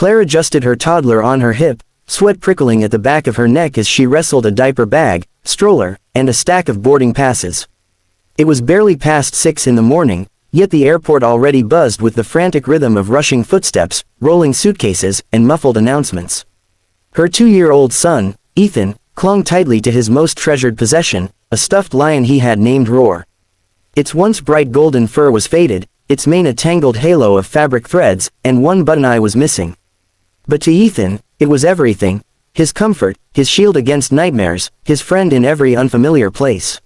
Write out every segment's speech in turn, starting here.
Claire adjusted her toddler on her hip, sweat prickling at the back of her neck as she wrestled a diaper bag, stroller, and a stack of boarding passes. It was barely past 6 in the morning, yet the airport already buzzed with the frantic rhythm of rushing footsteps, rolling suitcases, and muffled announcements. Her 2-year-old son, Ethan, clung tightly to his most treasured possession, a stuffed lion he had named Roar. Its once bright golden fur was faded, its mane a tangled halo of fabric threads, and one button eye was missing. But to Ethan, it was everything: his comfort, his shield against nightmares, his friend in every unfamiliar place.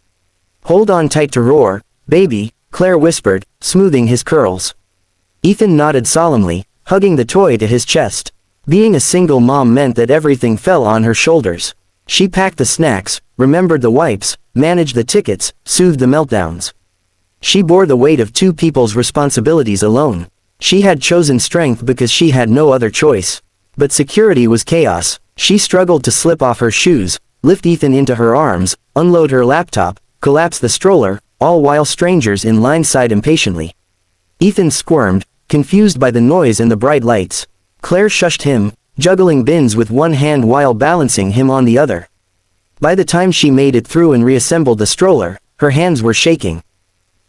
"Hold on tight to Roar, baby," Claire whispered, smoothing his curls. Ethan nodded solemnly, hugging the toy to his chest. Being a single mom meant that everything fell on her shoulders. She packed the snacks, remembered the wipes, managed the tickets, soothed the meltdowns. She bore the weight of 2 people's responsibilities alone. She had chosen strength because she had no other choice. But security was chaos. She struggled to slip off her shoes, lift Ethan into her arms, unload her laptop, collapse the stroller, all while strangers in line sighed impatiently. Ethan squirmed, confused by the noise and the bright lights. Claire shushed him, juggling bins with one hand while balancing him on the other. By the time she made it through and reassembled the stroller, her hands were shaking.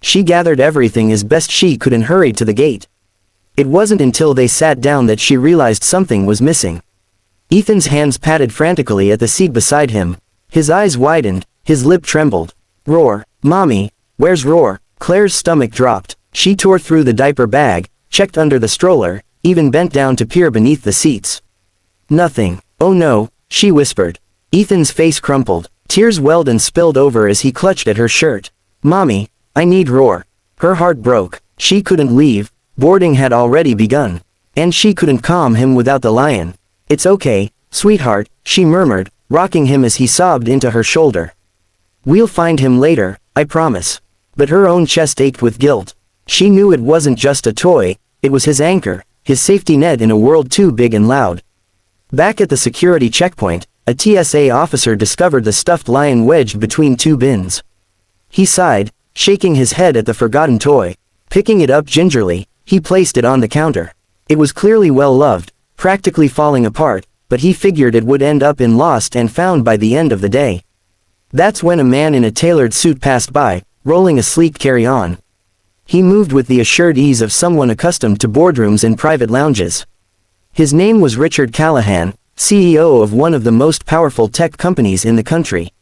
She gathered everything as best she could and hurried to the gate. It wasn't until they sat down that she realized something was missing. Ethan's hands patted frantically at the seat beside him. His eyes widened, his lip trembled. "Roar, Mommy, where's Roar?" Claire's stomach dropped. She tore through the diaper bag, checked under the stroller, even bent down to peer beneath the seats. "Nothing." "Oh no," she whispered. Ethan's face crumpled. Tears welled and spilled over as he clutched at her shirt. "Mommy, I need Roar." Her heart broke. She couldn't leave. Boarding had already begun. And she couldn't calm him without the lion. "It's okay, sweetheart," she murmured, rocking him as he sobbed into her shoulder. "We'll find him later, I promise." But her own chest ached with guilt. She knew it wasn't just a toy, it was his anchor, his safety net in a world too big and loud. Back at the security checkpoint, a TSA officer discovered the stuffed lion wedged between 2 bins. He sighed, shaking his head at the forgotten toy. Picking it up gingerly, he placed it on the counter. It was clearly well loved, practically falling apart, but he figured it would end up in lost and found by the end of the day. That's when a man in a tailored suit passed by, rolling a sleek carry-on. He moved with the assured ease of someone accustomed to boardrooms and private lounges. His name was Richard Callahan, CEO of one of the most powerful tech companies in the country.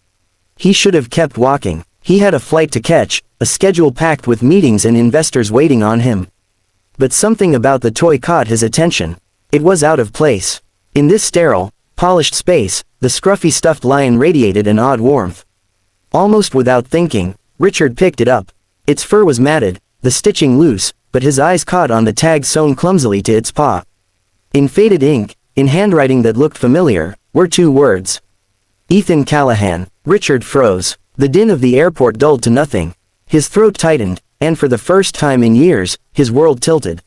He should have kept walking. He had a flight to catch, a schedule packed with meetings and investors waiting on him. But something about the toy caught his attention. It was out of place. In this sterile, polished space, the scruffy stuffed lion radiated an odd warmth. Almost without thinking, Richard picked it up. Its fur was matted, the stitching loose, but his eyes caught on the tag sewn clumsily to its paw. In faded ink, in handwriting that looked familiar, were 2 words. "Ethan Callahan." Richard froze. The din of the airport dulled to nothing. His throat tightened, and for the first time in years, his world tilted.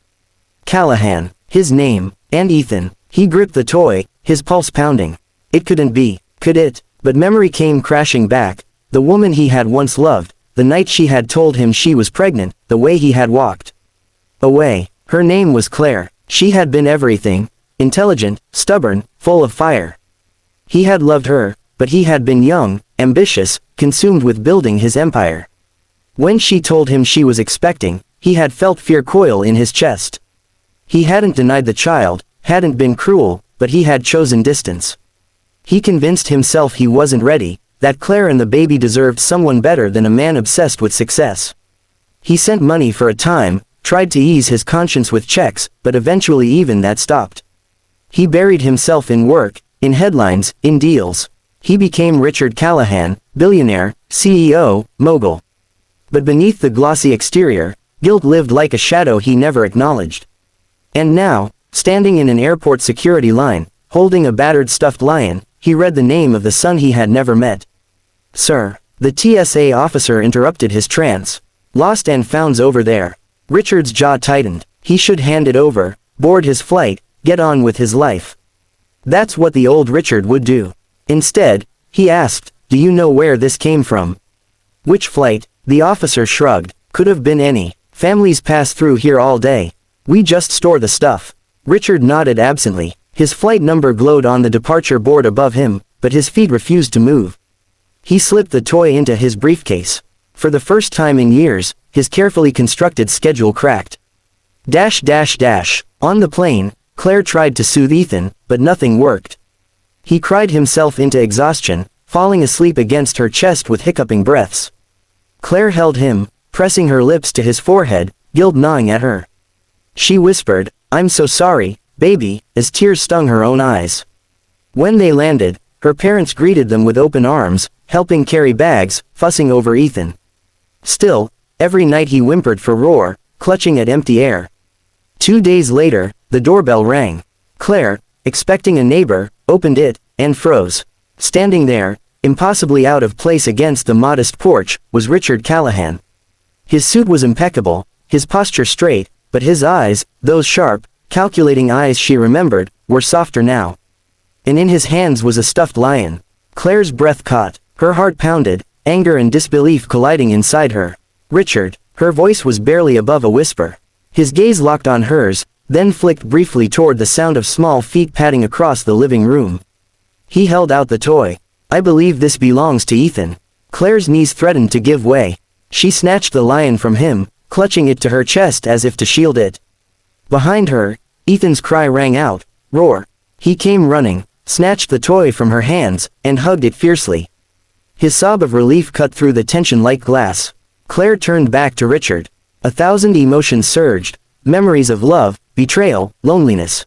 Callahan, his name, and Ethan. He gripped the toy, his pulse pounding. It couldn't be, could it? But memory came crashing back. The woman he had once loved, the night she had told him she was pregnant, the way he had walked away. Her name was Claire. She had been everything: intelligent, stubborn, full of fire. He had loved her, but he had been young, ambitious, consumed with building his empire. When she told him she was expecting, he had felt fear coil in his chest. He hadn't denied the child, hadn't been cruel, but he had chosen distance. He convinced himself he wasn't ready, that Claire and the baby deserved someone better than a man obsessed with success. He sent money for a time, tried to ease his conscience with checks, but eventually even that stopped. He buried himself in work, in headlines, in deals. He became Richard Callahan, billionaire, CEO, mogul. But beneath the glossy exterior, guilt lived like a shadow he never acknowledged. And now, standing in an airport security line, holding a battered stuffed lion, he read the name of the son he had never met. "Sir." The TSA officer interrupted his trance. "Lost and found's over there." Richard's jaw tightened. He should hand it over, board his flight, get on with his life. That's what the old Richard would do. Instead, he asked, "Do you know where this came from?" "Which flight?" The officer shrugged. "Could have been any. Families pass through here all day. We just store the stuff." Richard nodded absently. His flight number glowed on the departure board above him, but his feet refused to move. He slipped the toy into his briefcase. For the first time in years, his carefully constructed schedule cracked. On the plane, Claire tried to soothe Ethan, but nothing worked. He cried himself into exhaustion, falling asleep against her chest with hiccuping breaths. Claire held him, pressing her lips to his forehead, guilt gnawing at her. She whispered, "I'm so sorry, baby," as tears stung her own eyes. When they landed, her parents greeted them with open arms, helping carry bags, fussing over Ethan. Still, every night he whimpered for Roar, clutching at empty air. 2 days later, the doorbell rang. Claire, expecting a neighbor, opened it, and froze. Standing there, impossibly out of place against the modest porch, was Richard Callahan. His suit was impeccable, his posture straight, but his eyes, those sharp, calculating eyes she remembered, were softer now. And in his hands was a stuffed lion. Claire's breath caught, her heart pounded, anger and disbelief colliding inside her. "Richard," her voice was barely above a whisper. His gaze locked on hers, then flicked briefly toward the sound of small feet padding across the living room. He held out the toy. "I believe this belongs to Ethan." Claire's knees threatened to give way. She snatched the lion from him, clutching it to her chest as if to shield it. Behind her, Ethan's cry rang out, "Roar!" He came running, snatched the toy from her hands, and hugged it fiercely. His sob of relief cut through the tension like glass. Claire turned back to Richard. 1,000 emotions surged, memories of love, betrayal, loneliness.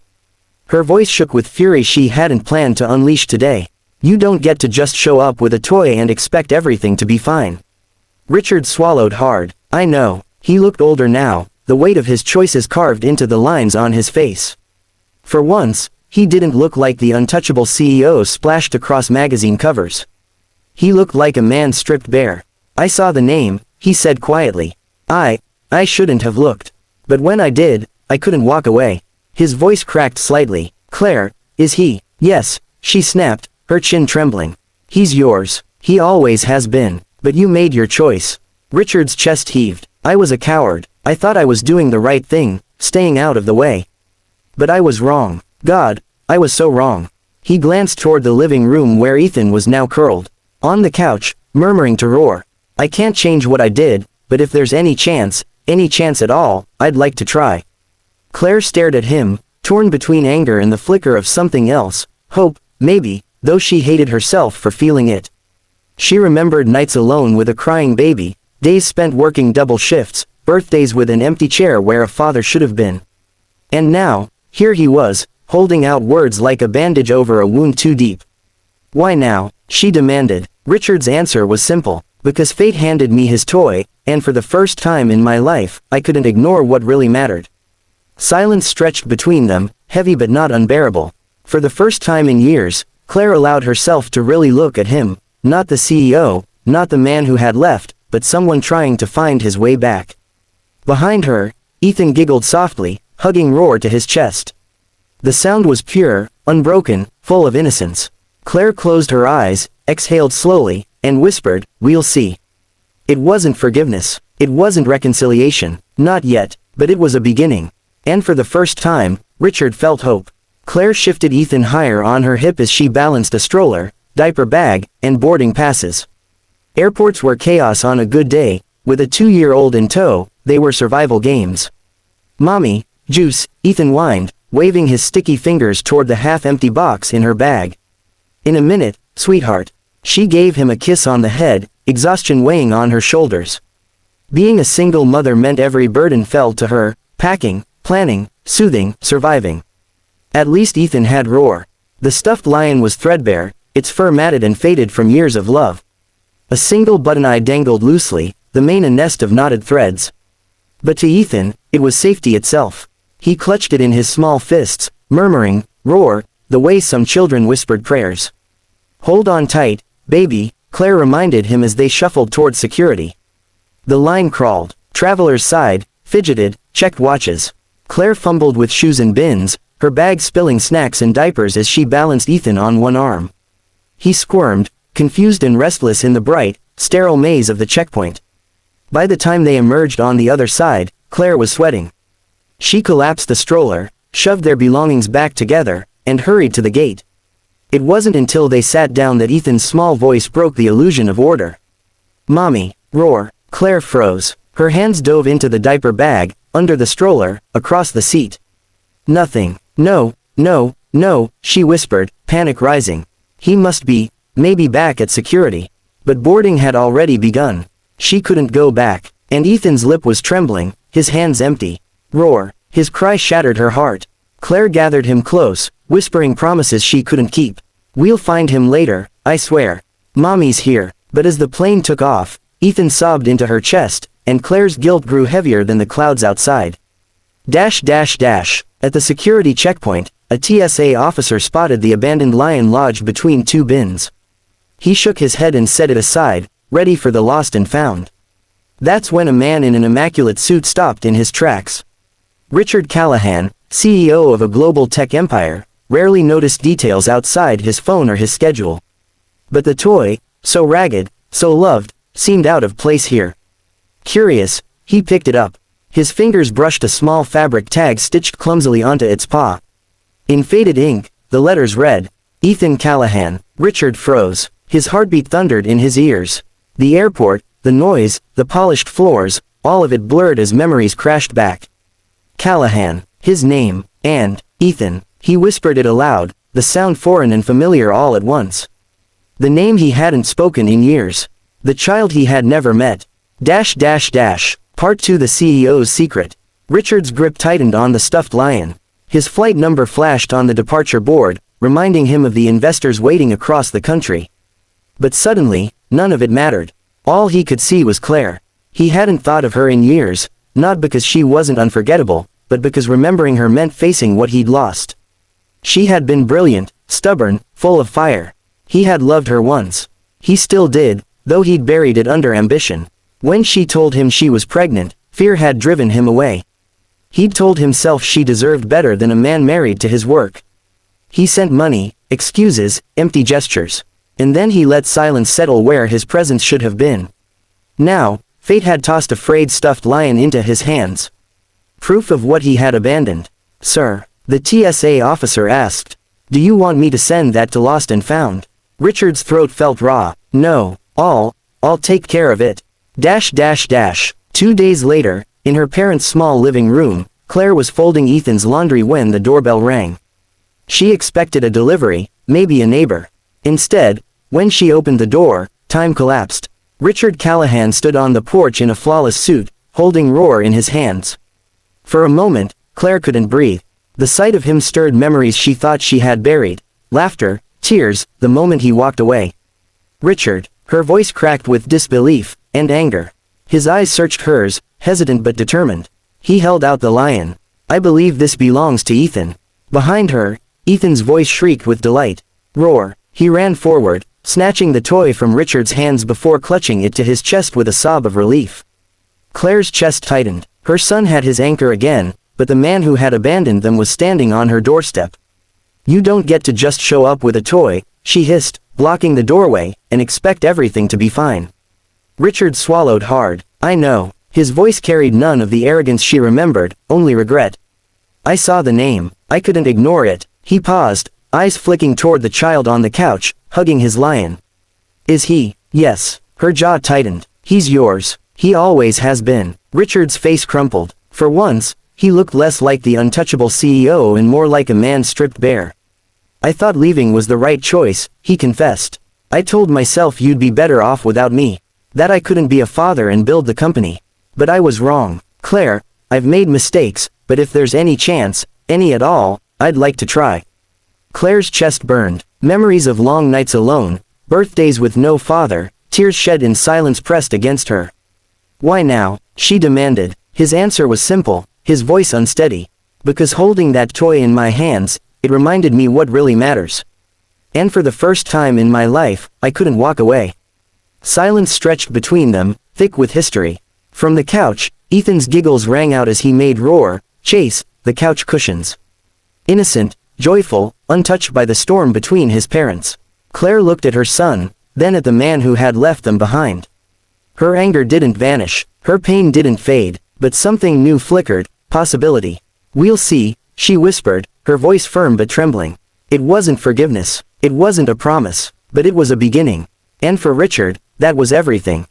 Her voice shook with fury she hadn't planned to unleash today. "You don't get to just show up with a toy and expect everything to be fine." Richard swallowed hard. "I know." He looked older now, the weight of his choices carved into the lines on his face. For once, he didn't look like the untouchable CEO splashed across magazine covers. He looked like a man stripped bare. "I saw the name," he said quietly. I shouldn't have looked. But when I did, I couldn't walk away." His voice cracked slightly. "Claire, is he?" "Yes," she snapped, her chin trembling. "He's yours. He always has been. But you made your choice." Richard's chest heaved. "I was a coward. I thought I was doing the right thing, staying out of the way. But I was wrong. God, I was so wrong." He glanced toward the living room where Ethan was now curled on the couch, murmuring to Roar, "I can't change what I did, but if there's any chance at all, I'd like to try." Claire stared at him, torn between anger and the flicker of something else, hope, maybe, though she hated herself for feeling it. She remembered nights alone with a crying baby, days spent working double shifts, birthdays with an empty chair where a father should have been. And now, here he was, holding out words like a bandage over a wound too deep. "Why now?" she demanded. Richard's answer was simple. "Because fate handed me his toy, and for the first time in my life, I couldn't ignore what really mattered." Silence stretched between them, heavy but not unbearable. For the first time in years, Claire allowed herself to really look at him, not the CEO, not the man who had left, but someone trying to find his way back. Behind her, Ethan giggled softly, hugging Roar to his chest. The sound was pure, unbroken, full of innocence. Claire closed her eyes, exhaled slowly, and whispered, "We'll see." It wasn't forgiveness. It wasn't reconciliation. Not yet, but it was a beginning. And for the first time, Richard felt hope. Claire shifted Ethan higher on her hip as she balanced a stroller, diaper bag, and boarding passes. Airports were chaos on a good day. With a 2-year-old in tow, they were survival games. "Mommy, juice," Ethan whined, waving his sticky fingers toward the half-empty box in her bag. "In a minute, sweetheart." She gave him a kiss on the head, exhaustion weighing on her shoulders. Being a single mother meant every burden fell to her, packing, planning, soothing, surviving. At least Ethan had Roar. The stuffed lion was threadbare, its fur matted and faded from years of love. A single button eye dangled loosely, the mane a nest of knotted threads. But to Ethan, it was safety itself. He clutched it in his small fists, murmuring, "Roar," the way some children whispered prayers. "Hold on tight, baby," Claire reminded him as they shuffled toward security. The line crawled. Travelers sighed, fidgeted, checked watches. Claire fumbled with shoes and bins, her bag spilling snacks and diapers as she balanced Ethan on one arm. He squirmed, confused and restless in the bright, sterile maze of the checkpoint. By the time they emerged on the other side, Claire was sweating. She collapsed the stroller, shoved their belongings back together, and hurried to the gate. It wasn't until they sat down that Ethan's small voice broke the illusion of order. "Mommy!" Roar. Claire froze. Her hands dove into the diaper bag, under the stroller, across the seat. "Nothing. No, no, no," she whispered, panic rising. He must be, maybe back at security. But boarding had already begun. She couldn't go back. And Ethan's lip was trembling, his hands empty. Roar. His cry shattered her heart. Claire gathered him close, whispering promises she couldn't keep. "We'll find him later, I swear. Mommy's here." But as the plane took off, Ethan sobbed into her chest, and Claire's guilt grew heavier than the clouds outside. At the security checkpoint, a TSA officer spotted the abandoned lion lodged between two bins. He shook his head and set it aside, ready for the lost and found. That's when a man in an immaculate suit stopped in his tracks. Richard Callahan, CEO of a global tech empire, rarely noticed details outside his phone or his schedule. But the toy, so ragged, so loved, seemed out of place here. Curious, he picked it up. His fingers brushed a small fabric tag stitched clumsily onto its paw. In faded ink, the letters read, "Ethan Callahan." Richard froze. His heartbeat thundered in his ears. The airport, the noise, the polished floors, all of it blurred as memories crashed back. Callahan, his name, and Ethan, he whispered it aloud, the sound foreign and familiar all at once. The name he hadn't spoken in years. The child he had never met. Part 2. The CEO's secret. Richard's grip tightened on the stuffed lion. His flight number flashed on the departure board, reminding him of the investors waiting across the country. But suddenly, none of it mattered. All he could see was Claire. He hadn't thought of her in years, not because she wasn't unforgettable, but because remembering her meant facing what he'd lost. She had been brilliant, stubborn, full of fire. He had loved her once. He still did, though he'd buried it under ambition. When she told him she was pregnant, fear had driven him away. He'd told himself she deserved better than a man married to his work. He sent money, excuses, empty gestures. And then he let silence settle where his presence should have been. Now, fate had tossed a frayed stuffed lion into his hands. Proof of what he had abandoned. "Sir," the TSA officer asked, "do you want me to send that to Lost and Found?" Richard's throat felt raw. "No, I'll take care of it." 2 days later, in her parents' small living room, Claire was folding Ethan's laundry when the doorbell rang. She expected a delivery, maybe a neighbor. Instead, when she opened the door, time collapsed. Richard Callahan stood on the porch in a flawless suit, holding Roar in his hands. For a moment, Claire couldn't breathe. The sight of him stirred memories she thought she had buried. Laughter, tears, the moment he walked away. "Richard," her voice cracked with disbelief and anger. His eyes searched hers, hesitant but determined. He held out the lion. "I believe this belongs to Ethan." Behind her, Ethan's voice shrieked with delight. "Roar." He ran forward, snatching the toy from Richard's hands before clutching it to his chest with a sob of relief. Claire's chest tightened. Her son had his anchor again, but the man who had abandoned them was standing on her doorstep. "You don't get to just show up with a toy," she hissed, blocking the doorway, "and expect everything to be fine." Richard swallowed hard. "I know." His voice carried none of the arrogance she remembered, only regret. "I saw the name. I couldn't ignore it." He paused, eyes flicking toward the child on the couch, hugging his lion. "Is he?" "Yes." Her jaw tightened. "He's yours. He always has been." Richard's face crumpled. For once, he looked less like the untouchable CEO and more like a man stripped bare. "I thought leaving was the right choice," he confessed. "I told myself you'd be better off without me. That I couldn't be a father and build the company. But I was wrong. Claire, I've made mistakes, but if there's any chance, any at all, I'd like to try." Claire's chest burned. Memories of long nights alone, birthdays with no father, tears shed in silence pressed against her. "Why now?" she demanded. His answer was simple, his voice unsteady. "Because holding that toy in my hands, it reminded me what really matters. And for the first time in my life, I couldn't walk away." Silence stretched between them, thick with history. From the couch, Ethan's giggles rang out as he made Roar chase the couch cushions. Innocent, joyful, untouched by the storm between his parents. Claire looked at her son, then at the man who had left them behind. Her anger didn't vanish, her pain didn't fade, but something new flickered, possibility. "We'll see," she whispered, her voice firm but trembling. It wasn't forgiveness. It wasn't a promise. But it was a beginning. And for Richard, that was everything.